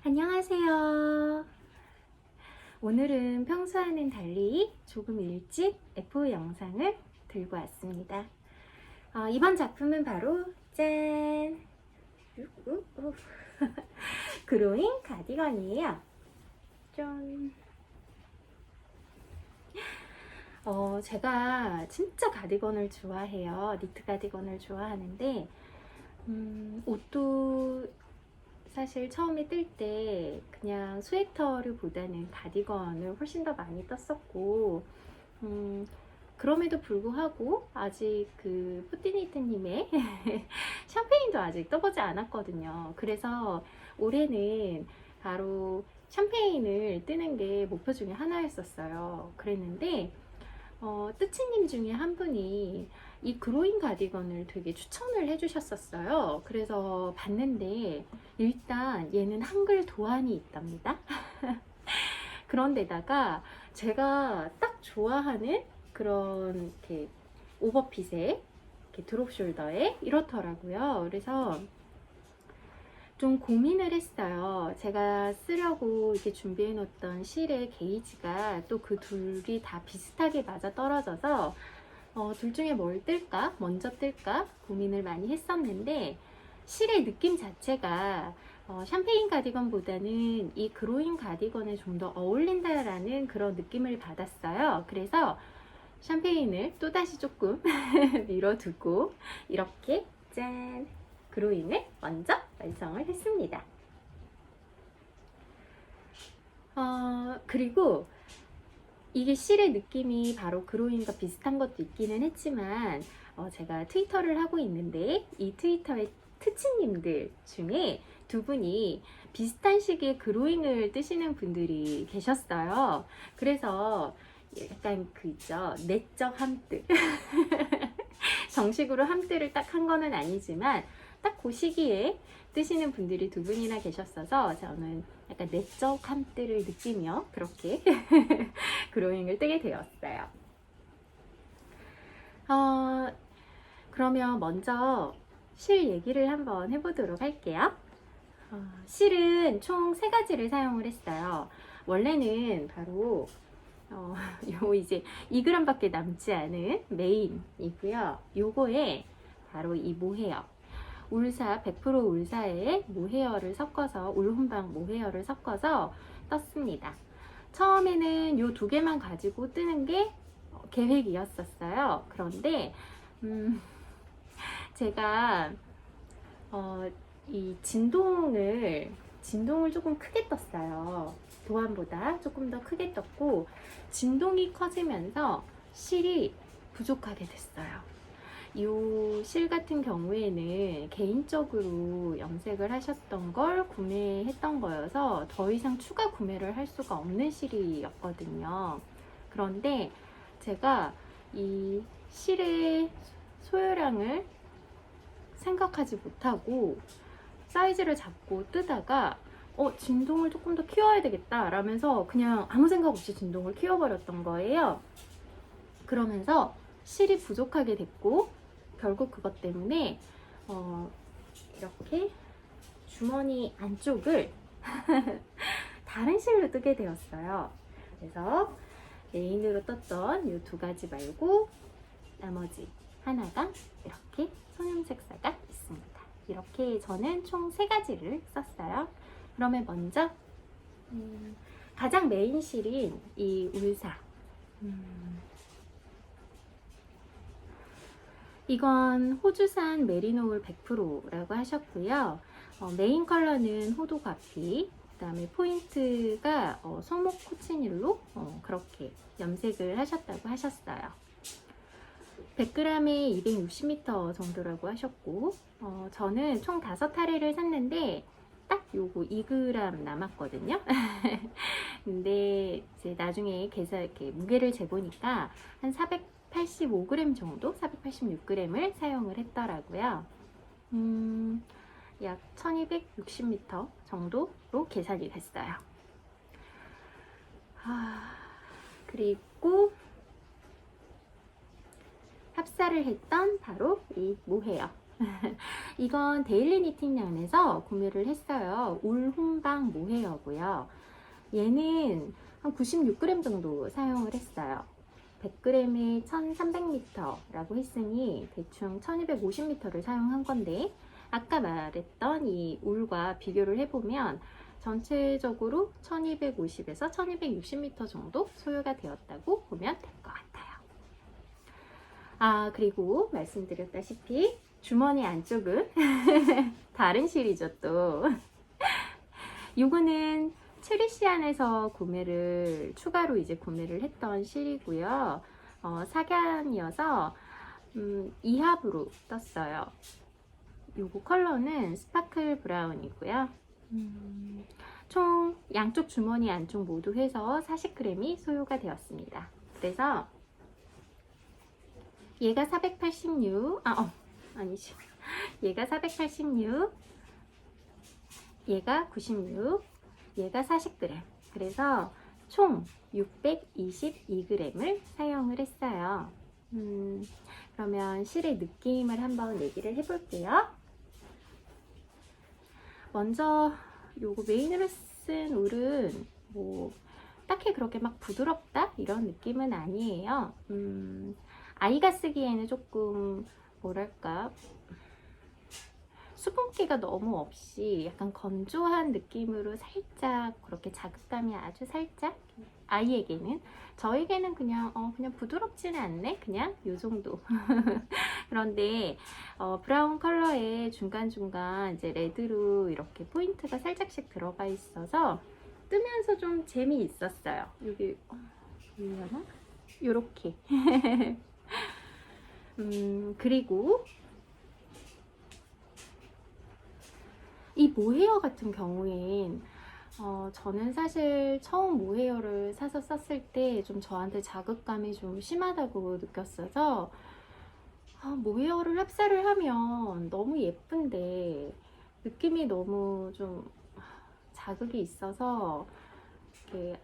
안녕하세요. 오늘은 평소와는 달리 조금 일찍 F 영상을 들고 왔습니다. 이번 작품은 바로 짠! 그로잉 가디건이에요. 짠! 제가 진짜 가디건을 좋아해요. 니트 가디건을 좋아하는데 옷도 사실 처음에 뜰 때 그냥 스웨터를 보다는 가디건을 훨씬 더 많이 떴었고 그럼에도 불구하고 아직 그 푸띠니트님의 샴페인도 아직 떠보지 않았거든요. 그래서 올해는 바로 샴페인을 뜨는 게 목표 중에 하나였었어요. 그랬는데 뜨치님 중에 한 분이 이 그로잉 가디건을 되게 추천을 해주셨었어요. 그래서 봤는데 일단 얘는 한글 도안이 있답니다. 그런데다가 제가 딱 좋아하는 그런 이렇게 오버핏에 이렇게 드롭 숄더에 이렇더라고요. 그래서 좀 고민을 했어요. 제가 쓰려고 이렇게 준비해 놓았던 실의 게이지가 또 그 둘이 다 비슷하게 맞아 떨어져서 둘 중에 뭘 뜰까? 먼저 뜰까? 고민을 많이 했었는데 실의 느낌 자체가 샴페인 가디건보다는 이 그로잉 가디건에 좀 더 어울린다라는 그런 느낌을 받았어요. 그래서 샴페인을 또다시 조금 밀어두고 이렇게 짠! 그로잉을 먼저 완성을 했습니다. 그리고 이게 실의 느낌이 바로 그로잉과 비슷한 것도 있기는 했지만 제가 트위터를 하고 있는데 이 트위터의 트치님들 중에 두 분이 비슷한 시기에 그로잉을 뜨시는 분들이 계셨어요. 그래서 약간 그 있죠, 내적 함뜨 정식으로 함뜨를 딱 한 거는 아니지만 딱 그 시기에 뜨시는 분들이 두 분이나 계셨어서 저는 약간 내적 함뜨를 느끼며 그렇게 그로잉을 뜨게 되었어요. 그러면 먼저 실 얘기를 한번 해보도록 할게요. 실은 총 3가지를 사용을 했어요. 원래는 바로 요 이제 2g 밖에 남지 않은 메인이고요. 요거에 바로 이 모헤어 울사 100% 울사에 모헤어를 섞어서 울혼방 모헤어를 섞어서 떴습니다. 처음에는 요 2개만 가지고 뜨는 게 계획이었었어요. 그런데 제가 이 진동을 조금 크게 떴어요. 도안보다 조금 더 크게 떴고 진동이 커지면서 실이 부족하게 됐어요. 이 실 같은 경우에는 개인적으로 염색을 하셨던 걸 구매했던 거여서 더 이상 추가 구매를 할 수가 없는 실이었거든요. 그런데 제가 이 실의 소요량을 생각하지 못하고 사이즈를 잡고 뜨다가 진동을 조금 더 키워야 되겠다 라면서 그냥 아무 생각 없이 진동을 키워버렸던 거예요. 그러면서 실이 부족하게 됐고 결국 그것 때문에 이렇게 주머니 안쪽을 다른 실로 뜨게 되었어요. 그래서 메인으로 떴던 이 2가지 말고 나머지 하나가 이렇게 손염색사가 있습니다. 이렇게 저는 총 3가지를 썼어요. 그러면 먼저 가장 메인 실인 이 울사, 이건 호주산 메리노울 100%라고 하셨고요. 메인 컬러는 호두 과피, 그다음에 포인트가 소목 코치닐로 그렇게 염색을 하셨다고 하셨어요. 100g에 260m 정도라고 하셨고, 저는 총 5타래를 샀는데 딱 요거 2g 남았거든요. 근데 이제 나중에 이렇게 무게를 재보니까 한 485g 정도, 486g을 사용을 했더라고요. 약 1260m 정도로 계산이 됐어요. 그리고 합사를 했던 바로 이 모헤어. 이건 데일리 니팅양에서 구매를 했어요. 울 홍방 모헤어고요. 얘는 한 96g 정도 사용을 했어요. 100g에 1300m라고 했으니 대충 1250m를 사용한 건데, 아까 말했던 이 울과 비교를 해보면 전체적으로 1250에서 1260m 정도 소요가 되었다고 보면 될 것 같아요. 그리고 말씀드렸다시피 주머니 안쪽은 다른 실이죠 또. 요거는 트리시안에서 추가로 이제 구매를 했던 실이고요. 사견이어서 이합으로 떴어요. 요거 컬러는 스파클 브라운이고요. 총 양쪽 주머니 안쪽 모두 해서 40g이 소요가 되었습니다. 그래서 얘가 486, 아니지. 얘가 486, 얘가 96, 얘가 40g. 그래서 총 622g을 사용을 했어요. 그러면 실의 느낌을 한번 얘기를 해볼게요. 먼저 요거 메인으로 쓴 울은 뭐 딱히 그렇게 막 부드럽다 이런 느낌은 아니에요. 아이가 쓰기에는 조금 뭐랄까 수분기가 너무 없이 약간 건조한 느낌으로 살짝 그렇게 자극감이 아주 살짝, 아이에게는, 저에게는 그냥 부드럽지는 않네, 그냥 요 정도. 그런데 브라운 컬러에 중간중간 이제 레드로 이렇게 포인트가 살짝씩 들어가 있어서 뜨면서 좀 재미있었어요. 여기 보이려나? 요렇게. 그리고 이 모헤어 같은 경우엔 저는 사실 처음 모헤어를 사서 썼을 때 좀 저한테 자극감이 좀 심하다고 느꼈어서 모헤어를 합사를 하면 너무 예쁜데 느낌이 너무 좀 자극이 있어서 이렇게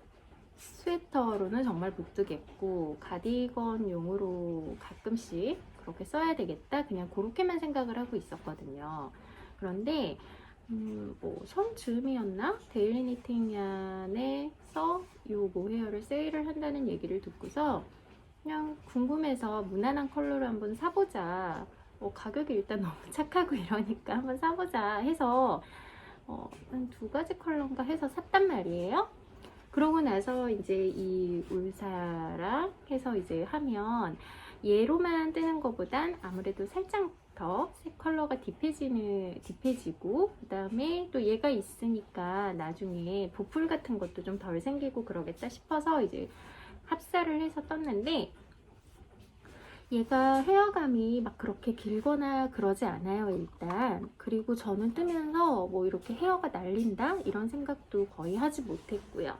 스웨터로는 정말 못 뜨겠고 가디건용으로 가끔씩 그렇게 써야 되겠다, 그냥 그렇게만 생각을 하고 있었거든요. 그런데 뭐 처음쯤이었나? 데일리 니팅얀에서 요 모헤어를 세일을 한다는 얘기를 듣고서 그냥 궁금해서 무난한 컬러를 한번 사보자. 가격이 일단 너무 착하고 이러니까 한번 사보자 해서 한 2가지 컬러인가 해서 샀단 말이에요. 그러고 나서 이제 이 울사랑 해서 이제 하면 얘로만 뜨는 것보단 아무래도 살짝 더 색 컬러가 딥해지고, 그 다음에 또 얘가 있으니까 나중에 보풀 같은 것도 좀 덜 생기고 그러겠다 싶어서 이제 합사를 해서 떴는데, 얘가 헤어감이 막 그렇게 길거나 그러지 않아요 일단. 그리고 저는 뜨면서 뭐 이렇게 헤어가 날린다 이런 생각도 거의 하지 못했고요.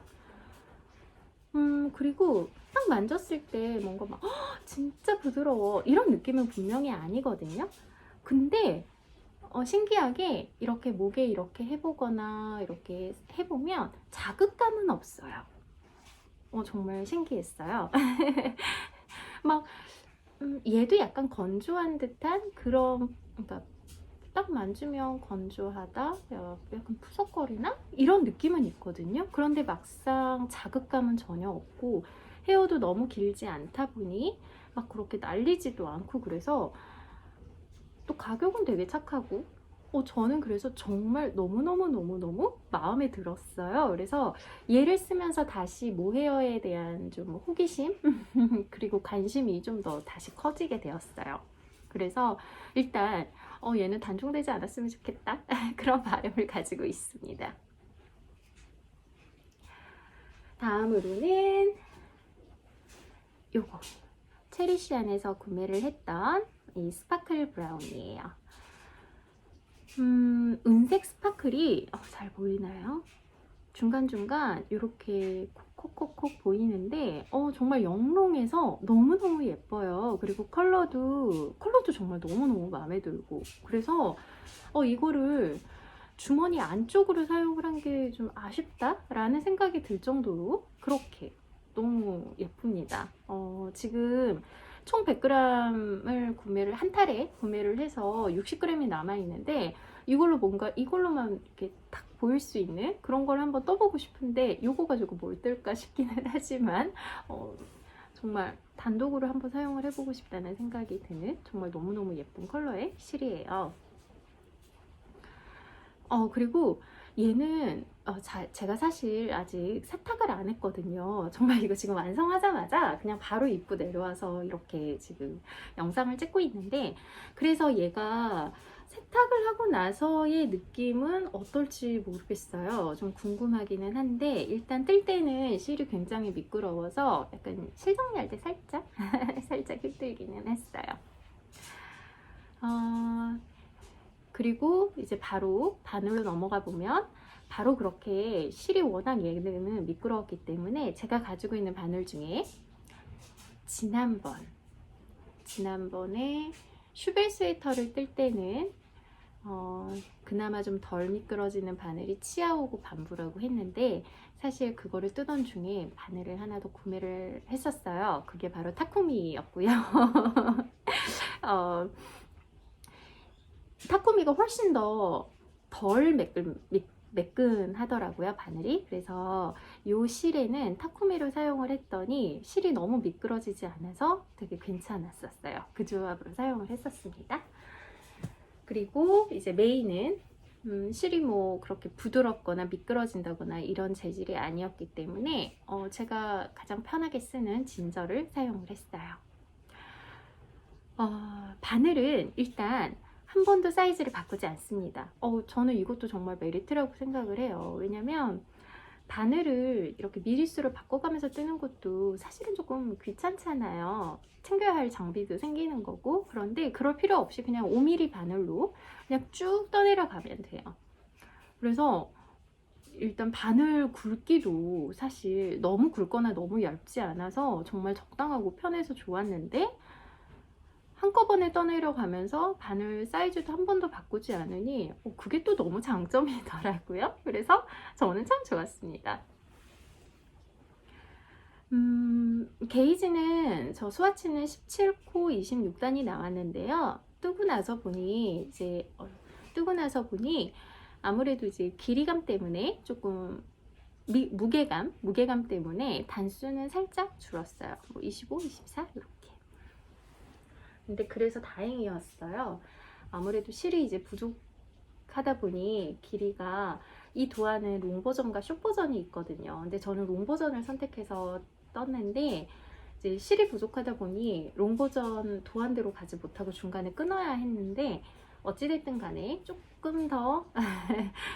그리고 딱 만졌을 때 뭔가 막 진짜 부드러워 이런 느낌은 분명히 아니거든요. 근데 신기하게 이렇게 목에 이렇게 해보거나 이렇게 해보면 자극감은 없어요. 정말 신기했어요. 막 얘도 약간 건조한 듯한 그런, 그러니까 딱 만지면 건조하다, 약간 푸석거리나? 이런 느낌은 있거든요. 그런데 막상 자극감은 전혀 없고 헤어도 너무 길지 않다 보니 막 그렇게 날리지도 않고, 그래서 또 가격은 되게 착하고 저는 그래서 정말 너무너무 마음에 들었어요. 그래서 얘를 쓰면서 다시 모헤어에 대한 좀 호기심 그리고 관심이 좀 더 다시 커지게 되었어요. 그래서 일단 얘는 단종되지 않았으면 좋겠다 그런 바람을 가지고 있습니다. 다음으로는 요거 체리시안에서 구매를 했던 이 스파클 브라운이에요. 은색 스파클이 잘 보이나요? 중간중간 이렇게 콕콕콕콕 보이는데 정말 영롱해서 너무너무 예뻐요. 그리고 컬러도 정말 너무너무 마음에 들고, 그래서 이거를 주머니 안쪽으로 사용을 한 게 좀 아쉽다라는 생각이 들 정도로 그렇게 너무 예쁩니다. 지금 총 100g을 한 탈에 구매를 해서 60g이 남아있는데, 이걸로만 이렇게 딱 보일 수 있는 그런 걸 한번 떠보고 싶은데, 이거 가지고 뭘 뜰까 싶기는 하지만 정말 단독으로 한번 사용을 해보고 싶다는 생각이 드는 정말 너무너무 예쁜 컬러의 실이에요. 그리고 얘는 제가 사실 아직 세탁을 안 했거든요. 정말 이거 지금 완성하자마자 그냥 바로 입고 내려와서 이렇게 지금 영상을 찍고 있는데, 그래서 얘가 세탁을 하고 나서의 느낌은 어떨지 모르겠어요. 좀 궁금하기는 한데, 일단 뜰 때는 실이 굉장히 미끄러워서 약간 실 정리할 때 살짝 살짝 휘둘기는 했어요. 그리고 이제 바로 바늘로 넘어가 보면, 바로 그렇게 실이 워낙 얘는 미끄러웠기 때문에 제가 가지고 있는 바늘 중에 지난번에 슈벨 스웨터를 뜰 때는 그나마 좀 덜 미끄러지는 바늘이 치아오고 밤부라고 했는데, 사실 그거를 뜨던 중에 바늘을 하나 더 구매를 했었어요. 그게 바로 타쿠미였고요. 타쿠미가 훨씬 덜 매끈하더라고요, 바늘이. 그래서 이 실에는 타쿠미를 사용을 했더니 실이 너무 미끄러지지 않아서 되게 괜찮았었어요. 그 조합으로 사용을 했었습니다. 그리고 이제 메인은 실이 뭐 그렇게 부드럽거나 미끄러진다거나 이런 재질이 아니었기 때문에 제가 가장 편하게 쓰는 진저를 사용을 했어요. 바늘은 일단 한 번도 사이즈를 바꾸지 않습니다. 저는 이것도 정말 메리트라고 생각을 해요. 왜냐면 바늘을 이렇게 미리수로 바꿔가면서 뜨는 것도 사실은 조금 귀찮잖아요. 챙겨야 할 장비도 생기는 거고. 그런데 그럴 필요 없이 그냥 5mm 바늘로 그냥 쭉 떠내려 가면 돼요. 그래서 일단 바늘 굵기도 사실 너무 굵거나 너무 얇지 않아서 정말 적당하고 편해서 좋았는데, 한꺼번에 떠내려가면서 바늘 사이즈도 한 번도 바꾸지 않으니 그게 또 너무 장점이더라고요. 그래서 저는 참 좋았습니다. 게이지는 저 스와치는 17코 26단이 나왔는데요. 뜨고 나서 보니 아무래도 이제 길이감 때문에 조금 무게감 때문에 단수는 살짝 줄었어요. 뭐 25, 24 이렇게. 근데 그래서 다행이었어요. 아무래도 실이 이제 부족하다 보니 길이가, 이 도안은 롱 버전과 숏 버전이 있거든요. 근데 저는 롱 버전을 선택해서 떴는데, 이제 실이 부족하다 보니 롱 버전 도안대로 가지 못하고 중간에 끊어야 했는데, 어찌됐든 간에 조금 더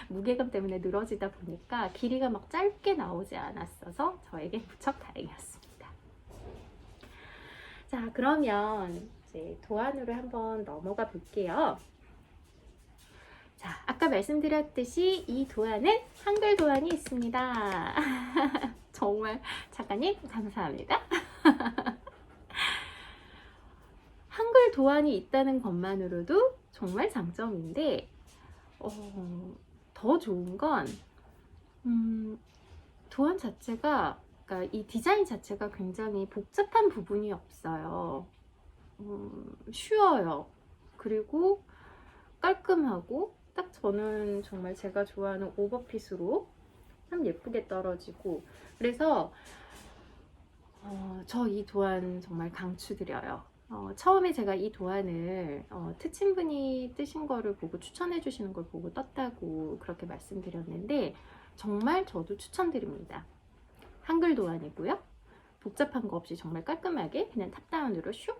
무게감 때문에 늘어지다 보니까 길이가 막 짧게 나오지 않았어서 저에게 무척 다행이었습니다. 자, 그러면 이제 도안으로 한번 넘어가 볼게요. 자, 아까 말씀드렸듯이 이 도안은 한글 도안이 있습니다. 정말 작가님 감사합니다. 한글 도안이 있다는 것만으로도 정말 장점인데, 더 좋은 건 도안 자체가, 그러니까 이 디자인 자체가 굉장히 복잡한 부분이 없어요. 쉬워요. 그리고 깔끔하고, 딱 저는 정말 제가 좋아하는 오버핏으로 참 예쁘게 떨어지고, 그래서 저 이 도안 정말 강추드려요. 처음에 제가 이 도안을 특친분이 뜨신 거를 보고 추천해 주시는 걸 보고 떴다고 그렇게 말씀드렸는데, 정말 저도 추천드립니다. 한글 도안이고요. 복잡한 거 없이 정말 깔끔하게 그냥 탑다운으로 슉,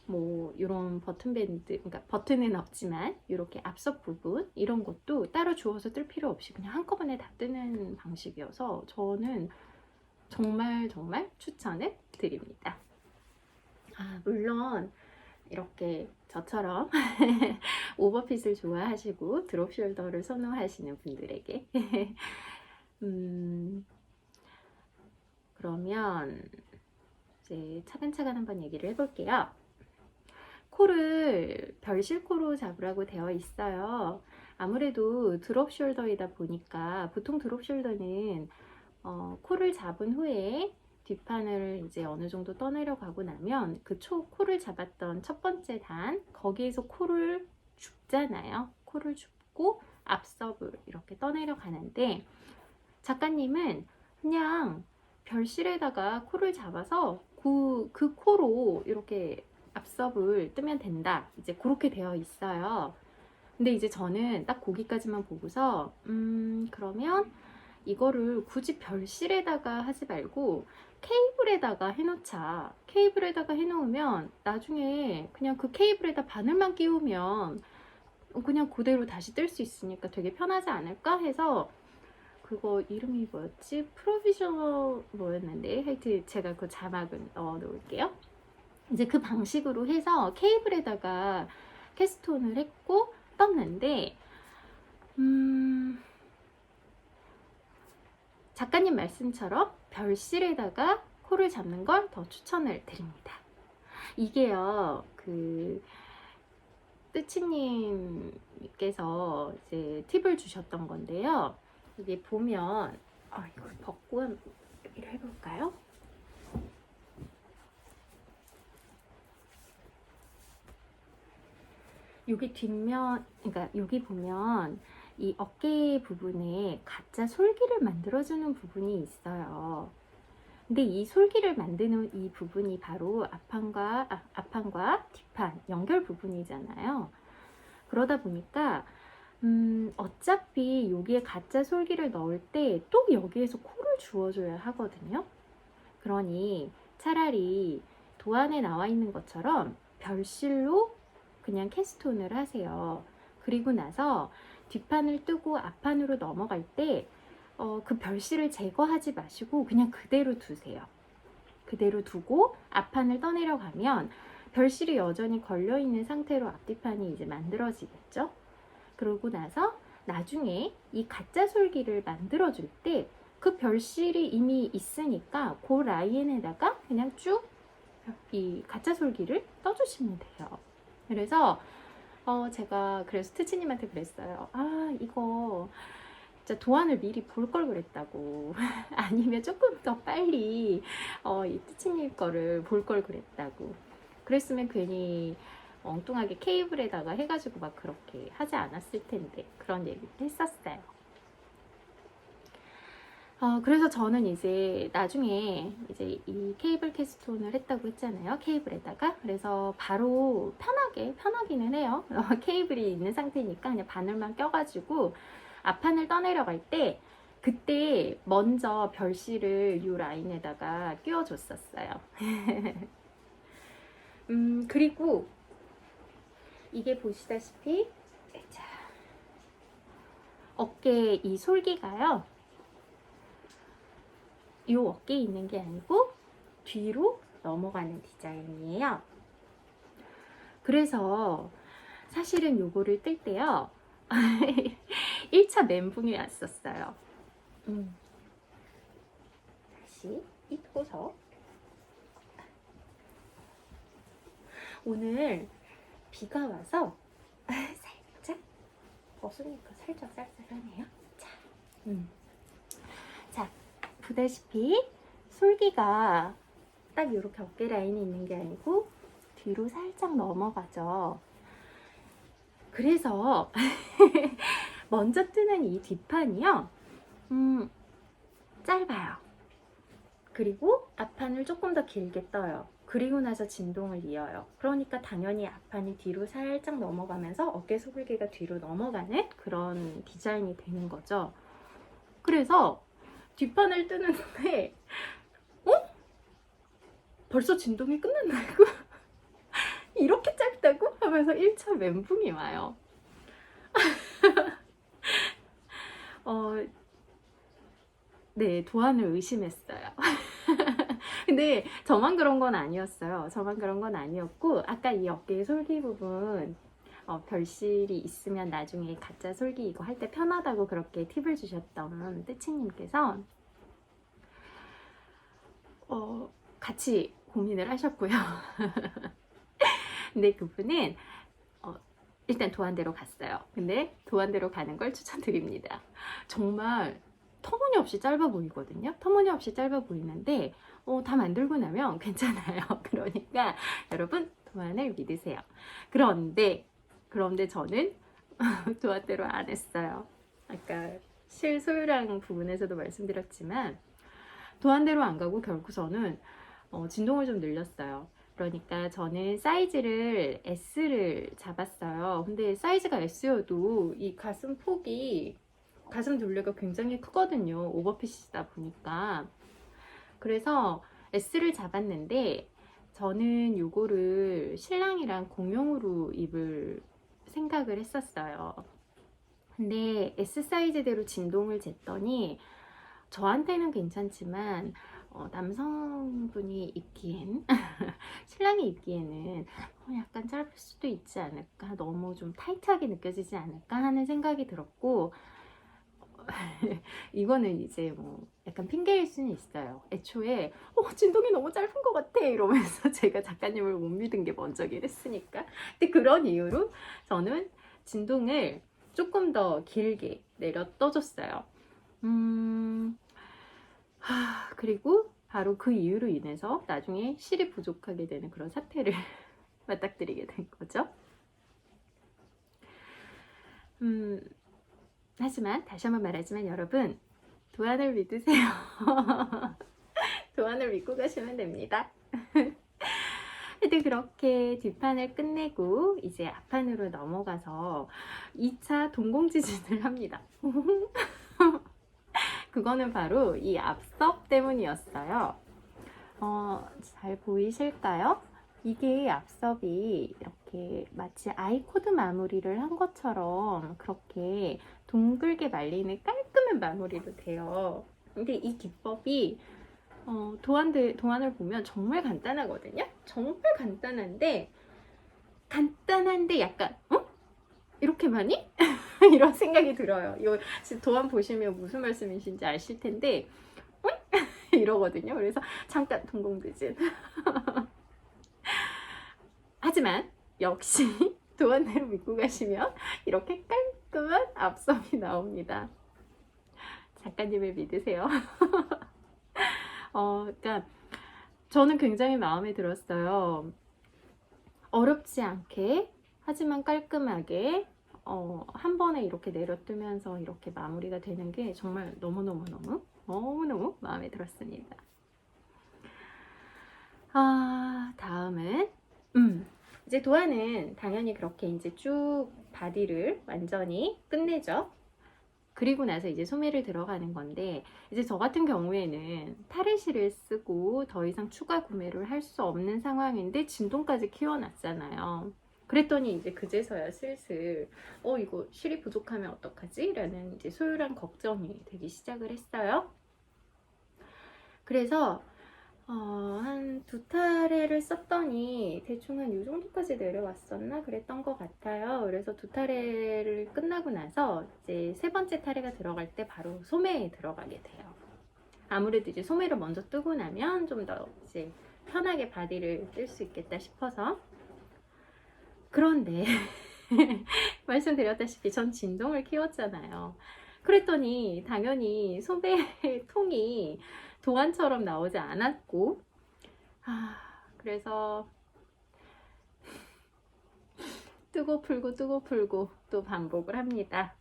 뭐 이런 버튼밴드, 그러니까 버튼은 없지만 이렇게 앞석 부분 이런 것도 따로 주워서 뜰 필요 없이 그냥 한꺼번에 다 뜨는 방식이어서 저는 정말 추천을 드립니다. 물론 이렇게 저처럼 오버핏을 좋아하시고 드롭 숄더를 선호하시는 분들에게 그러면 이제 차근차근 한번 얘기를 해볼게요. 코를 별실코로 잡으라고 되어 있어요. 아무래도 드롭 숄더이다 보니까 보통 드롭 숄더는 코를 잡은 후에 뒷판을 이제 어느 정도 떠내려가고 나면 그 코를 잡았던 첫 번째 단 거기에서 코를 줍잖아요. 코를 줍고 앞섭을 이렇게 떠내려가는데 작가님은 그냥 별실에다가 코를 잡아서 그 코로 이렇게 앞섭을 뜨면 된다. 이제 그렇게 되어 있어요. 근데 이제 저는 딱 거기까지만 보고서 그러면 이거를 굳이 별실에다가 하지 말고 케이블에다가 해놓자. 케이블에다가 해놓으면 나중에 그냥 그 케이블에다 바늘만 끼우면 그냥 그대로 다시 뜰 수 있으니까 되게 편하지 않을까 해서 그거 이름이 뭐였지? 프로비저널 뭐였는데 하여튼 제가 그 자막은 넣어 놓을게요. 이제 그 방식으로 해서 케이블에다가 캐스톤을 했고 떴는데 작가님 말씀처럼 별실에다가 코를 잡는 걸 더 추천을 드립니다. 이게요, 그 뜨치님께서 이제 팁을 주셨던 건데요. 이게 보면 이걸 벗고 여기를 해볼까요? 여기 뒷면, 그러니까 여기 보면 이 어깨 부분에 가짜 솔기를 만들어주는 부분이 있어요. 근데 이 솔기를 만드는 이 부분이 바로 앞판과 뒷판 연결 부분이잖아요. 그러다 보니까 어차피 여기에 가짜 솔기를 넣을 때 또 여기에서 코를 주워줘야 하거든요. 그러니 차라리 도안에 나와 있는 것처럼 별실로 그냥 캐스톤을 하세요. 그리고 나서 뒷판을 뜨고 앞판으로 넘어갈 때 그 별실을 제거하지 마시고 그냥 그대로 두세요. 그대로 두고 앞판을 떠내려가면 별실이 여전히 걸려있는 상태로 앞뒤판이 이제 만들어지겠죠. 그러고 나서 나중에 이 가짜 솔기를 만들어줄 때 그 별실이 이미 있으니까 그 라인에다가 그냥 쭉 이 가짜 솔기를 떠주시면 돼요. 그래서 제가 그래서 트치님한테 그랬어요. 이거 진짜 도안을 미리 볼 걸 그랬다고. 아니면 조금 더 빨리 이 트치님 거를 볼 걸 그랬다고. 그랬으면 괜히 엉뚱하게 케이블에다가 해가지고 막 그렇게 하지 않았을 텐데 그런 얘기를 했었어요. 그래서 저는 이제 나중에 이제 이 케이블 캐스톤을 했다고 했잖아요. 케이블에다가. 그래서 바로 편하기는 해요. 케이블이 있는 상태니까 그냥 바늘만 껴가지고 앞판을 떠내려갈 때 그때 먼저 별실을 이 라인에다가 끼워줬었어요. 그리고 이게 보시다시피 자, 어깨 이 솔기가요. 이 어깨에 있는 게 아니고 뒤로 넘어가는 디자인이에요. 그래서 사실은 요거를 뜰 때요 1차 멘붕이 왔었어요. 다시 입고서 오늘 비가 와서 살짝 벗으니까 살짝 쌀쌀하네요. 자, 보다시피 솔기가 딱 이렇게 어깨 라인이 있는 게 아니고 뒤로 살짝 넘어가죠. 그래서 먼저 뜨는 이 뒷판이요 짧아요. 그리고 앞판을 조금 더 길게 떠요. 그리고 나서 진동을 이어요. 그러니까 당연히 앞판이 뒤로 살짝 넘어가면서 어깨 소굴기가 뒤로 넘어가는 그런 디자인이 되는 거죠. 그래서 뒷판을 뜨는데 벌써 진동이 끝났나고? 이렇게 짧다고? 하면서 1차 멘붕이 와요. 네, 도안을 의심했어요. 근데 저만 그런 건 아니었어요. 저만 그런 건 아니었고, 아까 이 어깨 솔기 부분 별실이 있으면 나중에 가짜 솔기 이거 할 때 편하다고 그렇게 팁을 주셨던 뜨치님께서 같이 고민을 하셨고요. 근데 그분은 일단 도안대로 갔어요. 근데 도안대로 가는 걸 추천드립니다. 정말 터무니없이 짧아 보이거든요. 터무니없이 짧아 보이는데 다 만들고 나면 괜찮아요. 그러니까 여러분 도안을 믿으세요. 그런데 저는 도안대로 안 했어요. 아까 실소유랑 부분에서도 말씀드렸지만 도안대로 안 가고 결국서는 진동을 좀 늘렸어요. 그러니까 저는 사이즈를 S를 잡았어요. 근데 사이즈가 S여도 이 가슴 폭이 가슴 둘레가 굉장히 크거든요. 오버핏이다 보니까. 그래서 S를 잡았는데 저는 요거를 신랑이랑 공용으로 입을 생각을 했었어요. 근데 S 사이즈대로 진동을 쟀더니 저한테는 괜찮지만 남성분이 입기엔 신랑이 입기에는 약간 짧을 수도 있지 않을까, 너무 좀 타이트하게 느껴지지 않을까 하는 생각이 들었고 이거는 이제 뭐 약간 핑계일 수는 있어요. 애초에 진동이 너무 짧은 것 같아 이러면서 제가 작가님을 못 믿은 게 먼저긴 했으니까. 근데 그런 이유로 저는 진동을 조금 더 길게 내려 떠줬어요. 그리고 바로 그 이유로 인해서 나중에 실이 부족하게 되는 그런 사태를 맞닥뜨리게 된 거죠. 하지만 다시 한번 말하지만 여러분 도안을 믿으세요. 도안을 믿고 가시면 됩니다. 근데 그렇게 뒷판을 끝내고 이제 앞판으로 넘어가서 2차 동공지진을 합니다. 그거는 바로 이 앞섭 때문이었어요. 잘 보이실까요? 이게 앞섭이 이렇게 마치 아이코드 마무리를 한 것처럼 그렇게 둥글게 말리는 깔끔한 마무리로 돼요. 근데 이 기법이 도안을 보면 정말 간단하거든요. 정말 간단한데 약간 이렇게 많이? 이런 생각이 들어요. 이거 도안 보시면 무슨 말씀이신지 아실 텐데 이러거든요. 그래서 잠깐 동공지진. 하지만 역시 도안대로 믿고 가시면 이렇게 깔끔한 앞섬이 나옵니다. 작가님을 믿으세요. 그러니까 저는 굉장히 마음에 들었어요. 어렵지 않게 하지만 깔끔하게 한 번에 이렇게 내려뜨면서 이렇게 마무리가 되는 게 정말 너무너무 마음에 들었습니다. 다음은 이제 도안은 당연히 그렇게 이제 쭉 바디를 완전히 끝내죠. 그리고 나서 이제 소매를 들어가는 건데, 이제 저 같은 경우에는 타르실을 쓰고 더 이상 추가 구매를 할 수 없는 상황인데 진동까지 키워놨잖아요. 그랬더니 이제 그제서야 슬슬 이거 실이 부족하면 어떡하지? 라는 이제 소유랑 걱정이 되기 시작을 했어요. 그래서 한 2타레를 썼더니 대충 한 이 정도까지 내려왔었나 그랬던 것 같아요. 그래서 2타레를 끝나고 나서 이제 3번째 타레가 들어갈 때 바로 소매에 들어가게 돼요. 아무래도 이제 소매를 먼저 뜨고 나면 좀 더 이제 편하게 바디를 뜰 수 있겠다 싶어서. 그런데 말씀드렸다시피 전 진동을 키웠잖아요. 그랬더니 당연히 소매 통이 도안처럼 나오지 않았고, 그래서 뜨고 풀고 또 반복을 합니다.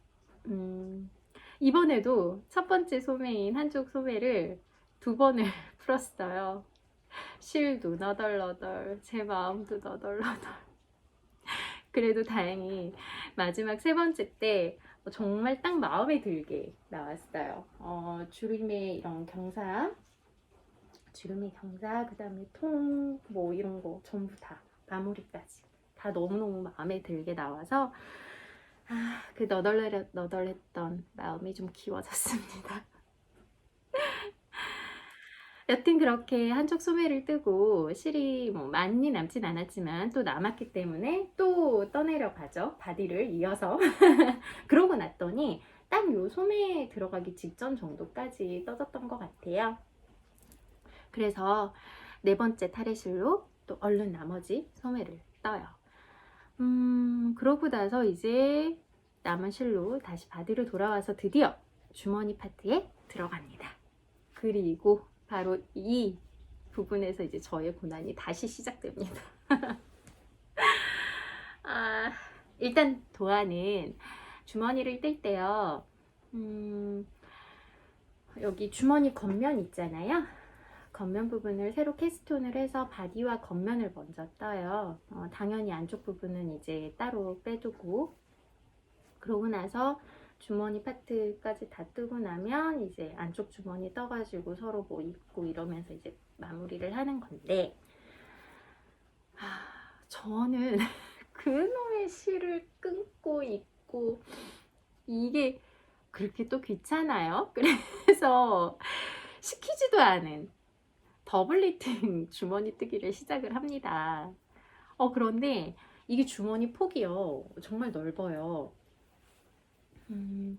이번에도 첫 번째 소매인 한쪽 소매를 2번을 풀었어요. 실도 너덜너덜, 제 마음도 너덜너덜. 그래도 다행히 마지막 3번째 때 정말 딱 마음에 들게 나왔어요. 주름의 이런 경사, 그 다음에 통, 뭐 이런 거 전부 다 마무리까지 다 너무너무 마음에 들게 나와서 그 너덜했던 마음이 좀 키워졌습니다. 여튼 그렇게 한쪽 소매를 뜨고 실이 뭐 많이 남진 않았지만 또 남았기 때문에 또 떠내려가죠. 바디를 이어서. 그러고 났더니 딱 요 소매에 들어가기 직전 정도까지 떠졌던 것 같아요. 그래서 네 번째 탈의실로 또 얼른 나머지 소매를 떠요. 그러고 나서 이제 남은 실로 다시 바디로 돌아와서 드디어 주머니 파트에 들어갑니다. 그리고 바로 이 부분에서 이제 저의 고난이 다시 시작됩니다. 일단 도안은 주머니를 뜰 때요. 여기 주머니 겉면 있잖아요. 겉면 부분을 새로 캐스톤을 해서 바디와 겉면을 먼저 떠요. 당연히 안쪽 부분은 이제 따로 빼두고, 그러고 나서 주머니 파트까지 다 뜨고 나면 이제 안쪽 주머니 떠가지고 서로 뭐 입고 이러면서 이제 마무리를 하는 건데, 저는 그놈의 실을 끊고 입고 이게 그렇게 또 귀찮아요. 그래서 시키지도 않은 더블 리팅 주머니 뜨기를 시작을 합니다. 그런데 이게 주머니 폭이요, 정말 넓어요.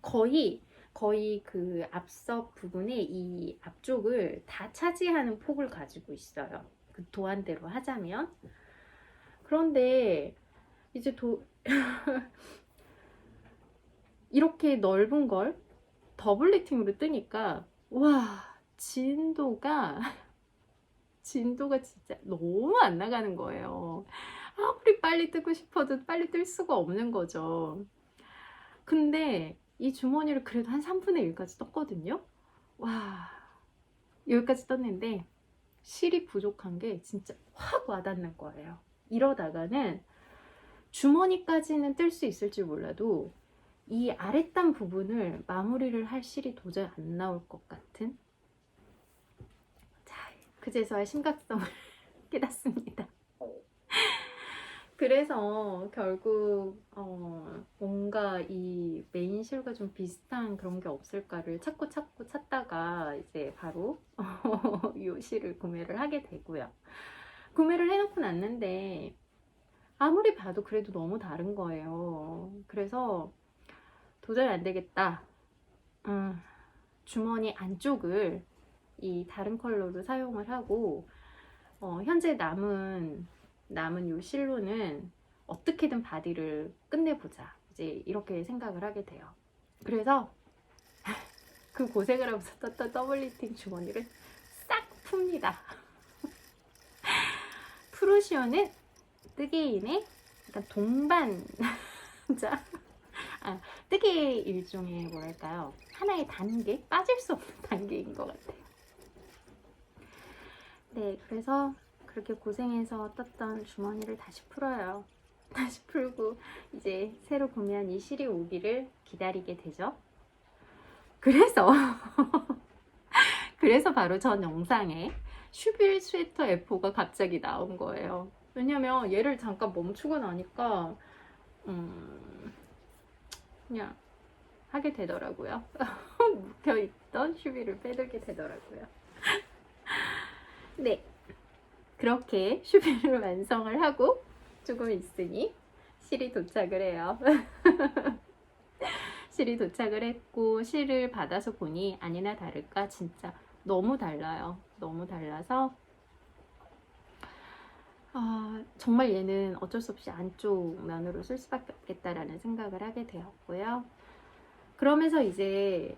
거의 그 앞서 부분의 이 앞쪽을 다 차지하는 폭을 가지고 있어요. 그 도안대로 하자면. 그런데 이제 이렇게 넓은 걸 더블 리팅으로 뜨니까 와, 진도가 진짜 너무 안 나가는 거예요. 아무리 빨리 뜨고 싶어도 빨리 뜰 수가 없는 거죠. 근데 이 주머니를 그래도 한 3분의 1까지 떴거든요. 와, 여기까지 떴는데 실이 부족한 게 진짜 확 와닿는 거예요. 이러다가는 주머니까지는 뜰 수 있을지 몰라도 이 아랫단 부분을 마무리를 할 실이 도저히 안 나올 것 같은, 자, 그제서야 심각성을 깨닫습니다. 그래서 결국 뭔가 이 메인 실과 좀 비슷한 그런 게 없을까를 찾고 찾다가 이제 바로 이 실을 구매를 하게 되고요. 구매를 해놓고 났는데 아무리 봐도 그래도 너무 다른 거예요. 그래서 도저히 안 되겠다. 주머니 안쪽을 이 다른 컬러로 사용을 하고 현재 남은 요 실로는 어떻게든 바디를 끝내보자, 이제 이렇게 생각을 하게 돼요. 그래서 그 고생을 하면서 떴던 더블 리팅 주머니를 싹 풉니다. 프루시오는 뜨개인의 약간 동반 뜨개 일종의 뭐랄까요, 하나의 단계, 빠질 수 없는 단계인 것 같아요. 네, 그래서 그렇게 고생해서 떴던 주머니를 다시 풀어요. 다시 풀고 이제 새로 구매한 이 실이 오기를 기다리게 되죠. 그래서 그래서 바로 전 영상에 슈빌 스웨터 F4가 갑자기 나온 거예요. 왜냐면 얘를 잠깐 멈추고 나니까 그냥 하게 되더라고요. 묶여있던 슈빌을 빼들게 되더라고요. 네, 그렇게 슈빌을 완성을 하고 조금 있으니 실이 도착을 해요. 실이 도착을 했고 실을 받아서 보니 아니나 다를까 진짜 너무 달라요. 너무 달라서 정말 얘는 어쩔 수 없이 안쪽 면으로 쓸 수밖에 없겠다라는 생각을 하게 되었고요. 그러면서 이제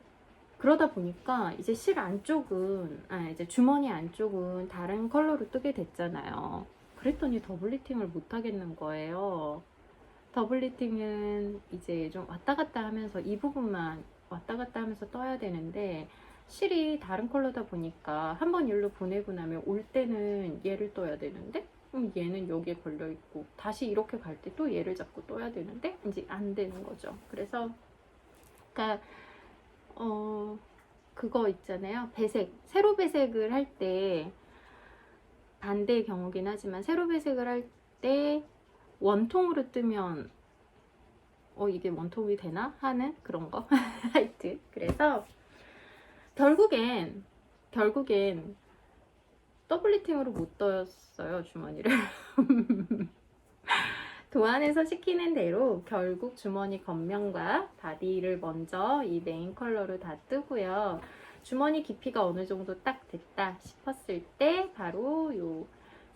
그러다 보니까 이제 실 안쪽은 이제 주머니 안쪽은 다른 컬러로 뜨게 됐잖아요. 그랬더니 더블 리팅을 못 하겠는 거예요. 더블 리팅은 이제 좀 왔다 갔다 하면서 이 부분만 왔다 갔다 하면서 떠야 되는데 실이 다른 컬러다 보니까 한번 일로 보내고 나면 올 때는 얘를 떠야 되는데 얘는 여기에 걸려 있고 다시 이렇게 갈 때 또 얘를 잡고 떠야 되는데 이제 안 되는 거죠. 그래서 그러니까 그거 있잖아요. 배색, 세로 배색을 할 때 반대의 경우긴 하지만 세로 배색을 할 때 원통으로 뜨면 이게 원통이 되나 하는 그런 거. 하여튼 그래서 결국엔 더블리팅으로 못 떠였어요, 주머니를. 도안에서 시키는 대로 결국 주머니 겉면과 바디를 먼저 이 메인 컬러로 다 뜨고요. 주머니 깊이가 어느 정도 딱 됐다 싶었을 때 바로 요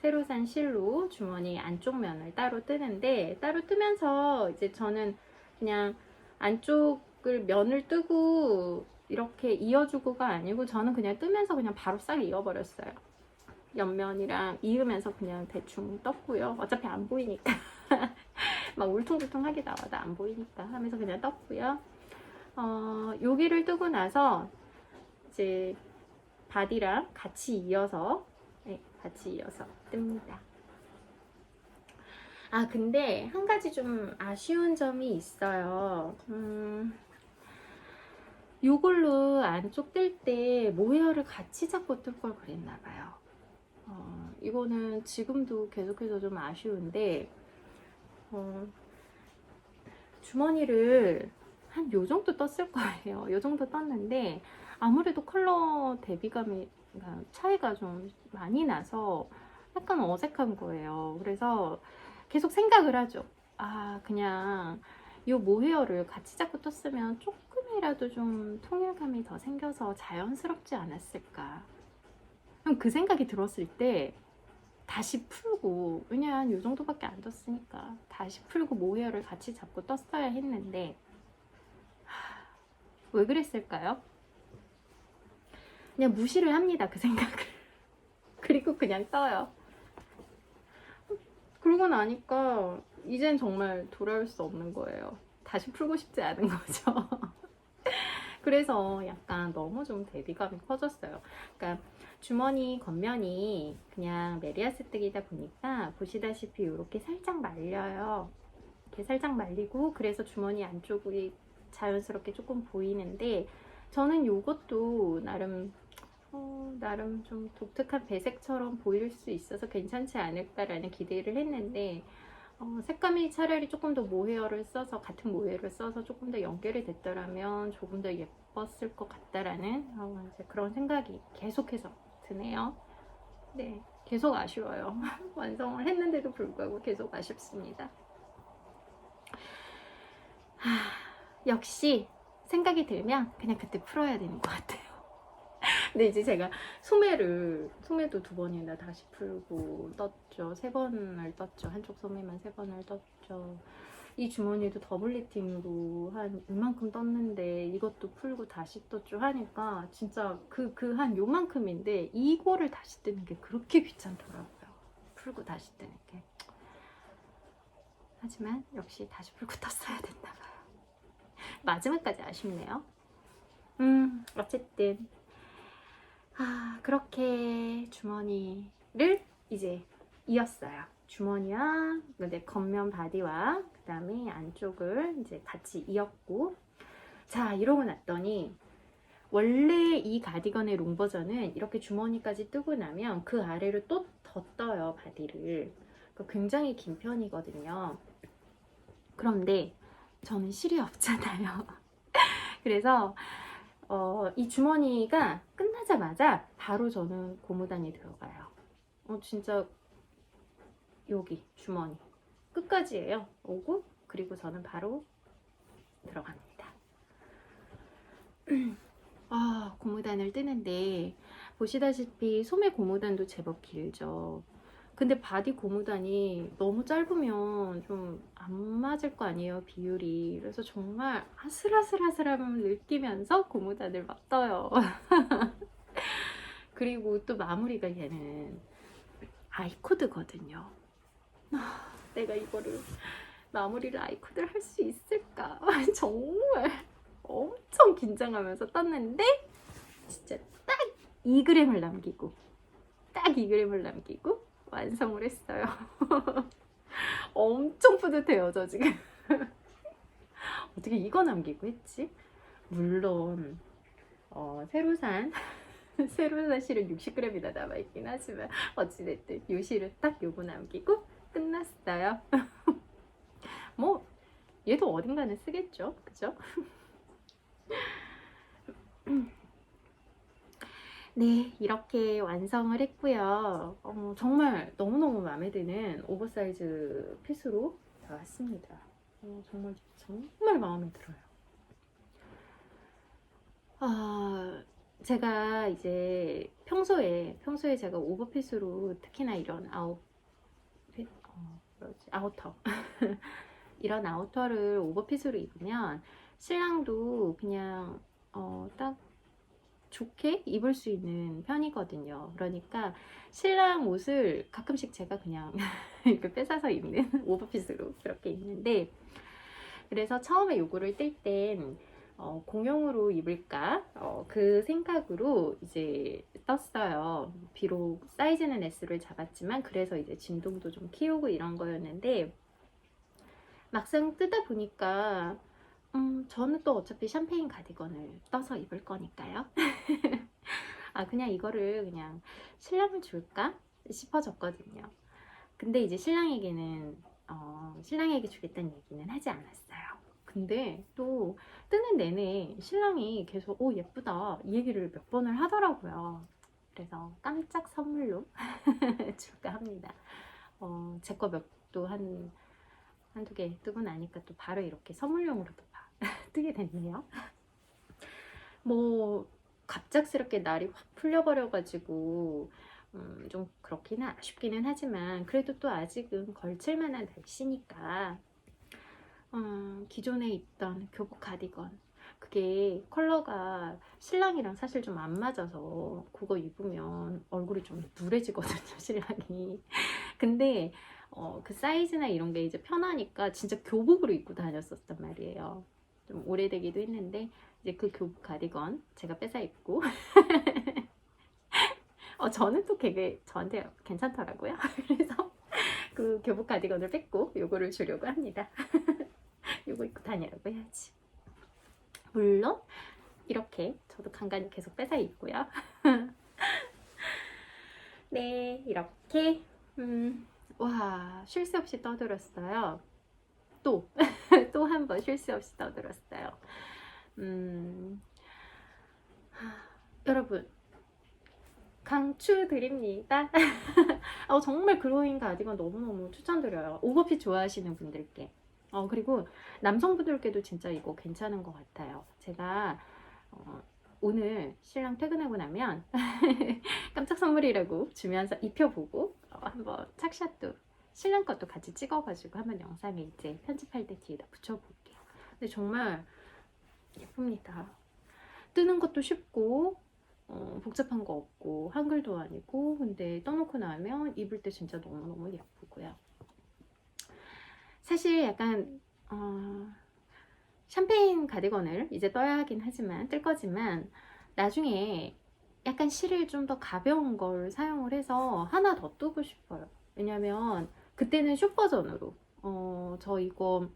새로 산 실로 주머니 안쪽 면을 따로 뜨는데, 따로 뜨면서 이제 저는 그냥 안쪽을 면을 뜨고 이렇게 이어주고가 아니고, 저는 그냥 뜨면서 그냥 바로 싹 이어버렸어요. 옆면이랑 이으면서 그냥 대충 떴고요. 어차피 안 보이니까. 막 울퉁불퉁하게 나와도 안 보이니까 하면서 그냥 떴고요. 여기를 뜨고 나서 이제 바디랑 같이 이어서 뜹니다. 아, 근데 한 가지 좀 아쉬운 점이 있어요. 요걸로 안쪽 뜰 때 모헤어를 같이 잡고 뜰 걸 그랬나 봐요. 이거는 지금도 계속해서 좀 아쉬운데, 주머니를 한 요 정도 떴을 거예요. 요 정도 떴는데 아무래도 컬러 대비감이 차이가 좀 많이 나서 약간 어색한 거예요. 그래서 계속 생각을 하죠. 아, 그냥 요 모헤어를 같이 잡고 떴으면 조금이라도 좀 통일감이 더 생겨서 자연스럽지 않았을까. 그럼 그 생각이 들었을 때 다시 풀고, 왜냐면 요 정도밖에 안 떴으니까 다시 풀고 모헤어를 같이 잡고 떴어야 했는데, 왜 그랬을까요? 그냥 무시를 합니다, 그 생각을. 그리고 그냥 떠요. 그러고 나니까 이젠 정말 돌아올 수 없는 거예요. 다시 풀고 싶지 않은 거죠. 그래서 약간 너무 좀 대비감이 커졌어요. 그러니까 주머니 겉면이 그냥 메리아스 뜨기다 보니까 보시다시피 이렇게 살짝 말려요. 이렇게 살짝 말리고, 그래서 주머니 안쪽이 자연스럽게 조금 보이는데, 저는 이것도 나름 좀 독특한 배색처럼 보일 수 있어서 괜찮지 않을까라는 기대를 했는데, 색감이 차라리 조금 더 모헤어를 써서, 같은 모헤어를 써서 조금 더 연결이 됐더라면 조금 더 예뻤을 것 같다라는 이제 그런 생각이 계속해서 드네요. 네, 계속 아쉬워요. 완성을 했는데도 불구하고 계속 아쉽습니다. 역시 생각이 들면 그냥 그때 풀어야 되는 것 같아요. 근데 이제 제가 소매도 2번이나 다시 풀고 떴죠. 3번을 떴죠. 한쪽 소매만 3번을 떴죠. 이 주머니도 더블 리팅으로 한 이만큼 떴는데 이것도 풀고 다시 떴죠 하니까 진짜 한 요만큼인데 이거를 다시 뜨는 게 그렇게 귀찮더라고요. 풀고 다시 뜨는 게. 하지만 역시 다시 풀고 떴어야 됐나 봐요. 마지막까지 아쉽네요. 어쨌든 그렇게 주머니를 이제 이었어요. 주머니와 근데 겉면 바디와 그 다음에 안쪽을 이제 같이 이었고, 자, 이러고 났더니 원래 이 가디건의 롱 버전은 이렇게 주머니까지 뜨고 나면 그 아래로 또 더 떠요, 바디를. 그러니까 굉장히 긴 편이거든요. 그런데 저는 실이 없잖아요. 그래서 이 주머니가 끝나자마자 바로 저는 고무단이 들어가요. 진짜 여기 주머니 끝까지예요. 오고, 그리고 저는 바로 들어갑니다. 고무단을 뜨는데 보시다시피 소매 고무단도 제법 길죠. 근데 바디 고무단이 너무 짧으면 좀 안 맞을 거 아니에요, 비율이. 그래서 정말 아슬아슬아슬함을 느끼면서 고무단을 막 떠요. 그리고 또 마무리가 얘는 아이코드거든요. 내가 이거를 마무리를 아이코드를 할 수 있을까? 정말 엄청 긴장하면서 떴는데 진짜 딱 2g을 남기고 완성을 했어요. 엄청 뿌듯해요, 저 지금. 어떻게 이거 남기고 했지? 물론 새로 산 실은 60g이나 남아있긴 하지만 어찌됐든 요 실은 딱 요거 남기고 끝났어요. 뭐 얘도 어딘가는 쓰겠죠, 그죠? 네, 이렇게 완성을 했고요. 정말 너무너무 마음에 드는 오버사이즈 핏으로 나왔습니다. 정말 마음에 들어요. 제가 이제 평소에 제가 오버핏으로 특히나 이런 아우터 이런 아우터를 오버핏으로 입으면 신랑도 그냥 딱 좋게 입을 수 있는 편이거든요. 그러니까 신랑 옷을 가끔씩 제가 그냥 이렇게 뺏어서 입는 오버핏으로 그렇게 입는데, 그래서 처음에 요거를 뗄땐 공용으로 입을까 그 생각으로 이제 떴어요. 비록 사이즈는 S를 잡았지만 그래서 이제 진동도 좀 키우고 이런 거였는데, 막상 뜯다 보니까 저는 또 어차피 샴페인 가디건을 떠서 입을 거니까요. 그냥 이거를 그냥 신랑을 줄까 싶어졌거든요. 근데 이제 신랑에게 주겠다는 얘기는 하지 않았어요. 근데 또 뜨는 내내 신랑이 계속 예쁘다 이 얘기를 몇 번을 하더라고요. 그래서 깜짝 선물로 줄까 합니다. 제 거 몇도 한두 개 뜨고 나니까 또 바로 이렇게 선물용으로도 뜨게 됐네요. 뭐 갑작스럽게 날이 확 풀려버려가지고 좀 그렇기는 아쉽기는 하지만 그래도 또 아직은 걸칠만한 날씨니까 기존에 입던 교복 가디건, 그게 컬러가 신랑이랑 사실 좀 안 맞아서 그거 입으면 얼굴이 좀 누래지거든요, 신랑이. 근데 그 사이즈나 이런 게 이제 편하니까 진짜 교복으로 입고 다녔었단 말이에요. 좀 오래되기도 했는데 이제 그 교복 가디건 제가 뺏어 입고 저는 또 되게 저한테 괜찮더라고요. 그래서 그 교복 가디건을 뺏고 요거를 주려고 합니다. 요거 입고 다니라고 해야지. 물론 이렇게 저도 간간히 계속 뺏어 입고요. 네, 이렇게 와, 쉴 새 없이 떠들었어요. 또 한 번 쉴 새 없이 떠들었어요. 여러분 강추드립니다. 정말 그로잉 가디건 너무너무 추천드려요. 오버핏 좋아하시는 분들께. 그리고 남성분들께도 진짜 이거 괜찮은 것 같아요. 제가 오늘 신랑 퇴근하고 나면 깜짝 선물이라고 주면서 입혀보고 한번 착샷도 신랑 것도 같이 찍어가지고 한번 영상에 이제 편집할 때 뒤에다 붙여볼게요. 근데 정말 예쁩니다. 뜨는 것도 쉽고 복잡한 거 없고 한글도 아니고, 근데 떠놓고 나면 입을 때 진짜 너무너무 예쁘고요. 사실 약간 샴페인 가디건을 이제 떠야 하긴 하지만 뜰 거지만 나중에 약간 실을 좀 더 가벼운 걸 사용을 해서 하나 더 뜨고 싶어요. 왜냐면 그때는 숏 버전으로 저 이거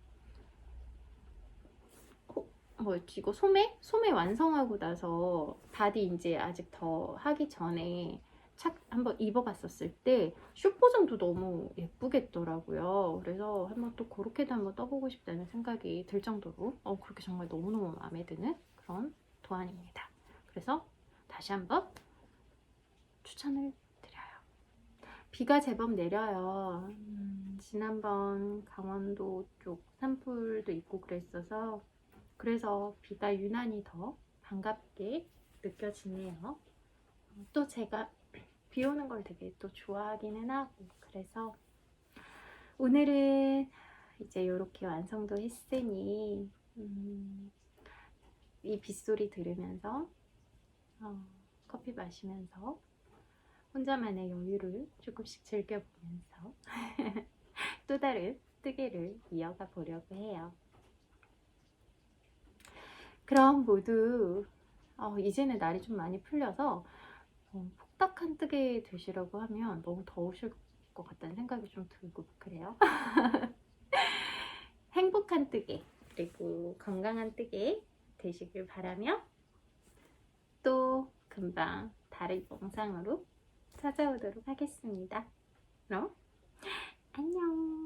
뭐였지, 이거 소매 완성하고 나서 바디 이제 아직 더 하기 전에 한번 입어봤었을 때 숏 버전도 너무 예쁘겠더라고요. 그래서 한번 또 그렇게도 한번 떠보고 싶다는 생각이 들 정도로 그렇게 정말 너무너무 마음에 드는 그런 도안입니다. 그래서 다시 한번 추천을 드려요. 비가 제법 내려요. 지난번 강원도 쪽 산불도 있고 그랬어서 그래서 비가 유난히 더 반갑게 느껴지네요. 또 제가 비 오는 걸 되게 또 좋아하기는 하고, 그래서 오늘은 이제 이렇게 완성도 했으니 이 빗소리 들으면서 커피 마시면서 혼자만의 여유를 조금씩 즐겨보면서 또 다른 뜨개를 이어가 보려고 해요. 그럼 모두 이제는 날이 좀 많이 풀려서 폭닥한 뜨개 되시라고 하면 너무 더우실 것 같다는 생각이 좀 들고 그래요. 행복한 뜨개 그리고 건강한 뜨개 되시길 바라며 또 금방 다른 영상으로 찾아오도록 하겠습니다. 그럼 안녕.